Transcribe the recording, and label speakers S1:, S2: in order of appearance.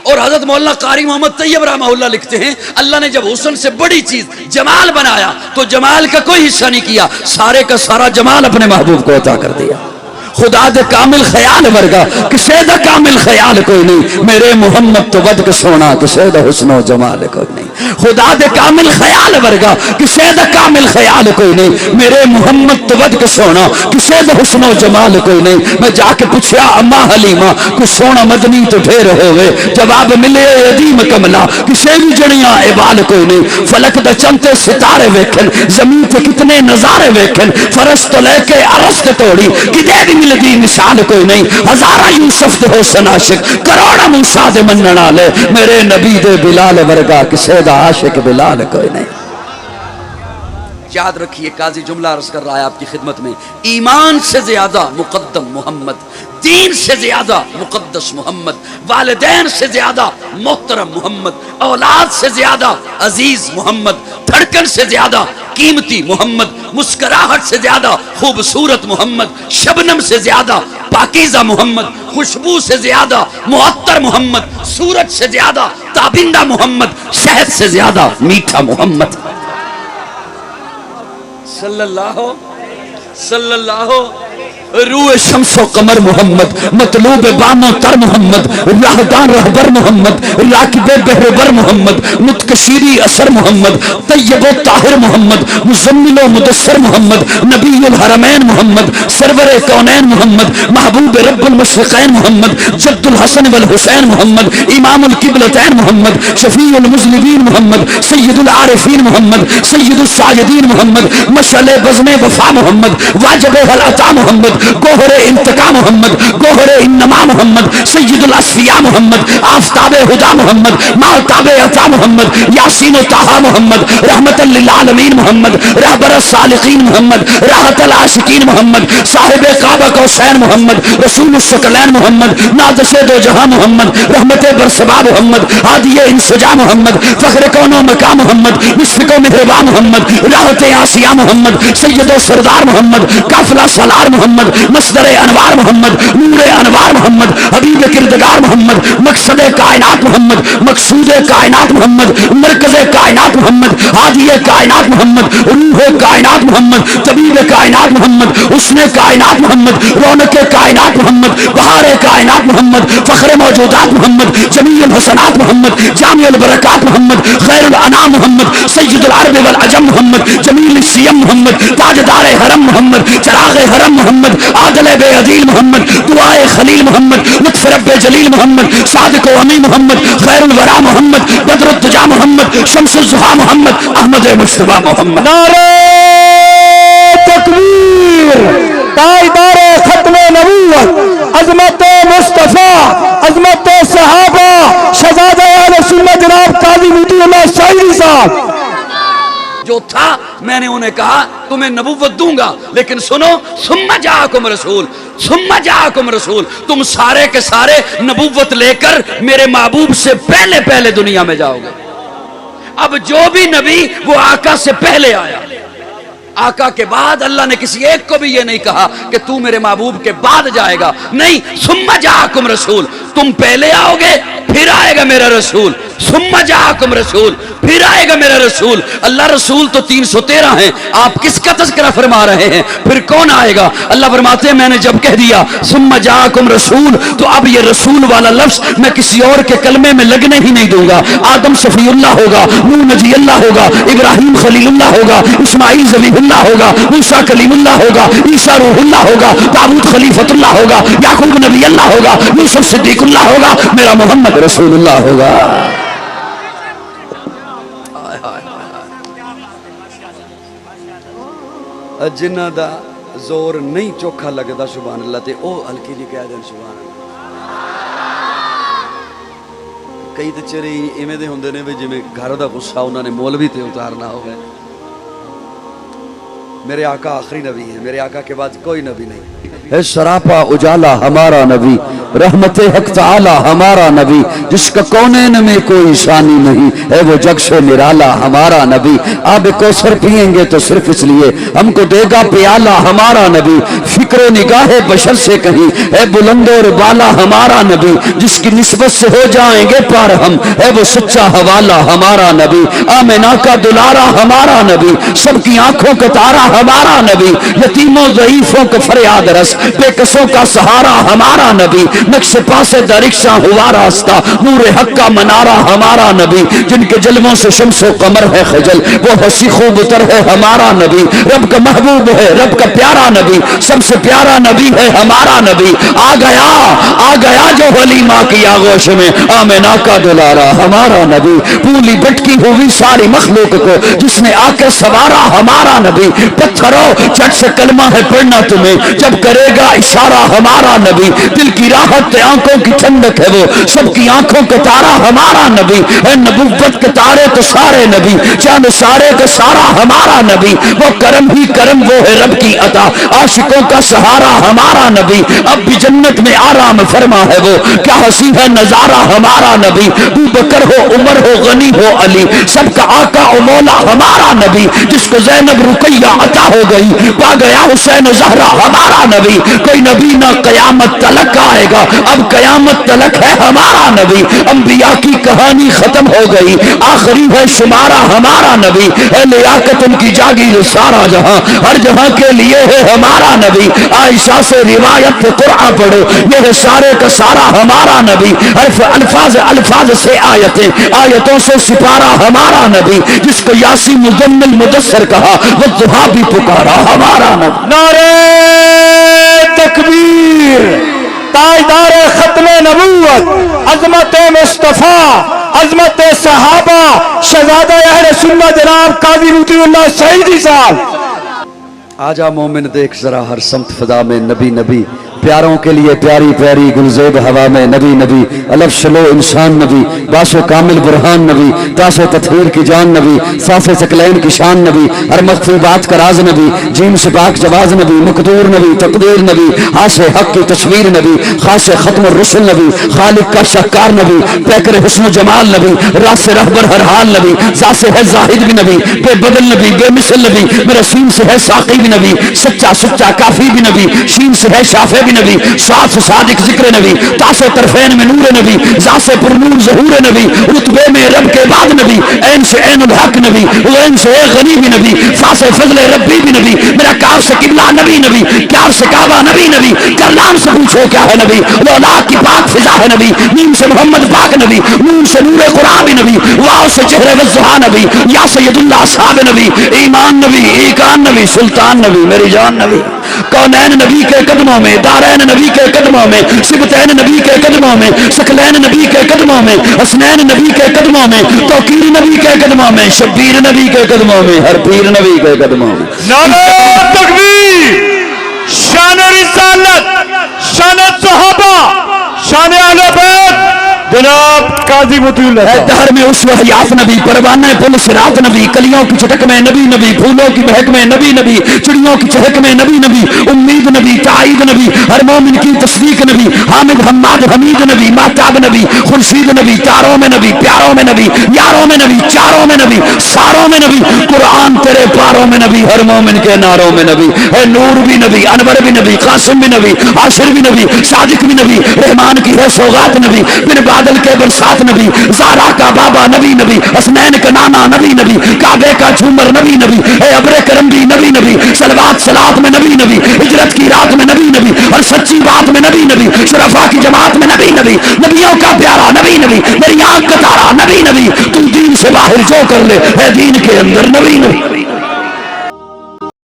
S1: اور حضرت مولانا قاری محمد طیب رحمہ اللہ لکھتے ہیں اللہ نے جب حسن سے بڑی چیز جمال بنایا تو جمال کا کوئی حصہ نہیں کیا، سارے کا سارا جمال اپنے محبوب کو عطا کر دیا۔ خدا دے کامل خیال ورگا کسے دا کامل خیال کوئی نہیں، میرے محمد تو ود کے سونا کسے دا حسن و جمال کوئی نہیں۔ خدا دے کامل خیال ورگا کسے دا کامل خیال کوئی نہیں، میرے محمد تو ود کے سونا کسے دا حسن و جمال کوئی نہیں۔ میں جا کے پوچھیا اما حلیمہ کوئی سونا مدنی تو ڈھیر ہوئے، جواب ملے عدیم کملا کسے بھی جڑیاں عبال کوئی نہیں۔ فلک دا چمتے ستارے ویکھن، زمین پہ کتنے نظارے ویکھن، فرش تو لے کے عرش تے توڑی کدے بھی ملدی مثال کوئی نہیں۔ ہزارہ یوسف دے حسن عاشق، کروڑا موسیٰ دے منن والے، میرے نبی دے بلال ورگا کسے دا عاشق بلال کوئی نہیں۔ یاد رکھیے قاضی جملہ عرض کر رہا ہے آپ کی خدمت میں، ایمان سے زیادہ مقدم محمد، دین سے زیادہ مقدس محمد، والدین سے زیادہ محترم محمد، اولاد سے زیادہ عزیز محمد، دھڑکن سے زیادہ قیمتی محمد، مسکراہٹ سے زیادہ خوبصورت محمد، شبنم سے زیادہ پاکیزہ محمد، خوشبو سے زیادہ معطر محمد، سورج سے زیادہ تابندہ محمد، شہد سے زیادہ میٹھا محمد صلی اللہ روح شمس و قمر محمد، مطلوب بام و تر محمد، راہدان رہبر محمد، راکب بہربر محمد، متکشیری اثر محمد، طیب و طاہر محمد، مزمل و مدثر محمد، نبی الحرمین محمد، سرور کونین محمد، محبوب رب المشرقین محمد، جد الحسن والحسین محمد، امام القبلتین محمد، شفیع المذنبین محمد، سید العارفین محمد، سید الساجدین محمد، مشعل بزم وفا محمد، واجب العطا محمد، گوہر انتقام محمد، گوہر انما محمد، سید الاسفیاء محمد، آفتاب ہدا محمد، ماہتاب عطا محمد، یاسین و طٰہٰ محمد، رحمت للعالمین محمد، رہبر الصالحین محمد، راحت العاشقین محمد، صاحب کعبہ کوثین محمد، رسول الثقلین محمد، نازش دو جہاں محمد، رحمت برسبا محمد، ہادی انسجا محمد، فخر کون و مقام محمد، مشفق و مہربان محمد، راحت آسیہ محمد، سید و سردار محمد، قافلہ سالار محمد، مصدر انوار محمد، نور انوار محمد، حبیب کردگار محمد، مقصد کائنات محمد، مقصود کائنات محمد، مرکز کائنات محمد، ہادی کائنات محمد، روح کائنات محمد، طبیب کائنات محمد، حسن کائنات محمد، رونق کائنات محمد، بہار کائنات محمد، فخر موجودات محمد، جمیع الحسنات محمد، جامع البرکات محمد، خیر الانام محمد، سید العرب والعجم محمد، جمیل السیم محمد، تاجدار حرم محمد، چراغ حرم محمد، عادل بے عدیل محمد، دعائے خلیل محمد، لطف رب جلیل محمد، صادق و امی محمد، خیر الورا محمد، بدر الدجا محمد، شمس الضحیٰ محمد، احمد مصطفیٰ محمد۔
S2: نعرہ تکبیر، تاجدار ختم نبوت، عظمت مصطفیٰ، عظمت صحابہ، شہزادہ اہل سنت جناب قاضی مطیع اللہ شاعری صاحب۔
S1: جو تھا میں نے انہیں کہا تمہیں نبوت دوں گا، لیکن سنو ثم جاءکم رسول، ثم جاءکم رسول، تم سارے کے سارے نبوت لے کر میرے محبوب سے پہلے پہلے دنیا میں جاؤ گے۔ اب جو بھی نبی وہ آقا سے پہلے آیا، آقا کے بعد اللہ نے کسی ایک کو بھی یہ نہیں کہا کہ تو میرے محبوب کے بعد جائے گا، نہیں، ثم جاءکم رسول، تم پہلے آؤ گے پھر آئے گا میرا رسول، ثم جاءکم رسول، پھر آئے گا میرا رسول۔ اللہ رسول تو 313 ہیں، آپ کس کا تذکرہ فرما رہے ہیں؟ پھر کون آئے گا؟ اللہ فرماتے ہیں میں نے جب کہہ دیا ثم جاءکم رسول تو اب یہ رسول والا لفظ میں کسی اور کے کلمے میں لگنے ہی نہیں دوں گا۔ آدم صفی اللہ ہوگا، نوح نجی اللہ ہوگا، ابراہیم خلیل اللہ ہوگا، اسماعیل ذبیح اللہ ہوگا، موسیٰ کلیم اللہ ہوگا، عیسیٰ روح اللہ ہوگا، داؤد خلیفۃ اللہ ہوگا، یعقوب نبی اللہ ہوگا، یوسف صدیق اللہ ہوگا، میرا محمد رسول اللہ ہوگا۔ جنہ دا زور نہیں چوکھا لگدا سبحان اللہ تے او ہلکی جی کہہ دین سبحان اللہ۔ کئی تے چرے ایویں دے ہوندے نے جویں گھر دا غصہ انہاں نے مولوی تے اتارنا ہوگا۔ میرے آقا آخری نبی ہیں، میرے آقا کے بعد کوئی نبی نہیں ہے۔ سراپا اجالا ہمارا نبی، رحمت حق تعالی ہمارا نبی، جس کا کونین میں کوئی ثانی نہیں، ہے وہ جگ سے نرالا ہمارا نبی۔ آب کوثر پئیں گے تو صرف اس لیے ہم کو دے گا پیالہ ہمارا نبی، فکر و نگاہ بشر سے کہیں ہے بلند اور بالا ہمارا نبی، جس کی نسبت سے ہو جائیں گے پار ہم، ہے وہ سچا حوالہ ہمارا نبی۔ آمنہ کا دلارا ہمارا نبی، سب کی آنکھوں کا تارا ہمارا نبی، یتیموں ضعیفوں کا فریاد رس، بے کسوں کا سہارا ہمارا نبی، نقش پاس درکشاں ہوا راستہ، نور حق کا منارہ ہمارا نبی، جن کے جلووں سے شمس و قمر ہے خجل، وہ حسی خوب تر ہے ہمارا نبی، رب کا محبوب ہے رب کا پیارا نبی، سب سے پیارا نبی ہے ہمارا نبی۔ آ گیا جو حلیمہ کی آغوش میں، آمنہ کا دلارا ہمارا نبی، پولی بٹکی ہوئی ساری مخلوق کو جس نے آ کے سوارا ہمارا نبی، پتھروں چٹ سے کلمہ ہے پڑھنا تمہیں جب کرے گا اشارہ ہمارا نبی، دل کی راحت آنکھوں کی ٹھنڈک ہے وہ سب کی آنکھوں کا تارا ہمارا نبی، ہے نبوت کے تارے تو سارے نبی، چاند سارے کا سارا ہمارا نبی، وہ کرم ہی کرم وہ ہے رب کی عطا، عاشقوں کا سہارا ہمارا نبی، اب بھی جنت میں آرام فرما ہے وہ، کیا ہنسی ہے نظارہ ہمارا نبی، ابو بکر ہو عمر ہو غنی ہو علی، سب کا آقا و مولا ہمارا نبی، جس کو زینب رقیہ عطا ہو گئی، پا گیا حسین زہرا ہمارا نبی، کوئی نبی نہ قیامت تلک آئے گا، اب قیامت تلک ہے ہمارا نبی، انبیاء کی کہانی ختم ہو گئی، آخری ہے شمارہ ہمارا نبی، ہے لیاقت ان کی جاگیر سارا جہاں، ہر جہاں کے لیے ہے ہمارا نبی، عائشہ سے روایت قرآن پڑھو یہ ہے سارے کا سارا ہمارا نبی، الفاظ سے آیتوں سے سپارہ ہمارا نبی، جس کو یاسی مزمل مدثر کہا وہ ضحیٰ بھی پکارا ہمارا نبی۔
S2: نعرہ تکبیر، تاجدار ختم نبوت، عظمت مصطفیٰ، عظمت صحابہ، شہزادہ اہل سنت جناب قاضی مطیع اللہ سعیدی صاحب۔
S1: آجا مومن دیکھ ذرا ہر سمت فضا میں نبی نبی، پیاروں کے لیے پیاری پیاری گلزیب ہوا میں نبی نبی، الف شلو انسان نبی، باش کامل برہان نبی، تاش تطہیر کی جان نبی، صاف ثقلین کی شان نبی، ہر مخفی بات کا راز نبی، جیم سے پاک جواز نبی، مقدور نبی، تقدیر نبی، حاس حق کی تصویر نبی، خاص ختم الرسل نبی، خالق کا شہکار نبی، پیکر حسن و جمال نبی، راس سے رہبر ہر حال نبی، ذات سے ہے زاہد بھی نبی، بے بدل نبی، بے مثل نبی، میرا سین سے ہے ساقی بھی نبی، سچا کافی بھی نبی، شین سے ہے شافع بھی نبی، صاف صادق ذکر نبی، تاس طرفین میں نور نبی، ذات سے پر نور ظہور نبی، رتبے میں رب کے بعد نبی، عین سے عین الحق نبی، عین سے غنی بھی نبی، فا سے فضل ربی بھی نبی، میرا کاف سے قبلہ نبی نبی، کاف سے کعبہ نبی نبی، کرلام سے پوچھو کیا ہے نبی، لولاک کی پاک فضا ہے نبی، نیم سے محمد پاک نبی، نون سے نور قرآن بھی نبی، واو سے چہرے والضحا نبی، یا سید اللہ صحاب نبی، ایمان نبی، ایکان نبی، سلطان نبی، میری جان نبی، کونین نبی کے قدموں میں، دارین نبی کے قدموں میں، سبتین نبی کے قدموں میں، سکلین نبی کے قدموں میں، حسنین نبی کے قدموں میں، توقیر نبی کے قدموں میں، شبیر نبی کے قدموں میں، ہر پیر نبی کے قدموں میں۔
S2: نعرہ تکبیر، شان رسالت، شان صحابہ، شان اہل بیت، جناب قاضی مطیع اللہ صاحب۔
S1: دہر میں اس وحیات نبی، پروانہ پل صراط نبی، کلیوں کی چٹک میں نبی نبی، پھولوں کی مہک میں نبی نبی، چڑیوں کی چہک میں نبی نبی، امید نبی، تائید نبی، ہر مومن کی تصدیق نبی، حامد حماد حمید نبی، مہتاب نبی، خورشید نبی، تاروں میں نبی، پیاروں میں نبی، یاروں میں نبی، چاروں میں نبی، ساروں میں نبی، قرآن تیرے پاروں میں نبی، ہر مومن کے ناروں میں نبی، ہے نور بھی نبی، انور بھی نبی، قاسم بھی نبی، عاشر بھی نبی، صادق بھی نبی، رحمان کی ہے سوغات نبی، بن بادل کے برسات نبی، زارا کا بابا نبی نبی، حسنین کا نانا نبی نبی، کعبے کا جھومر نبی نبی، اے ابر کرم بھی نبی نبی، صلوات صلات میں نبی نبی، ہجرت کی رات میں نبی نبی، اور سچی بات میں نبی نبی، شرفا کی جماعت میں نبی نبی، نبیوں کا پیارا نبی نبی، میری آنکھ کا تارا نبی نبی، تم دین سے باہر جو کر لے ہے دین کے اندر نبی نبی۔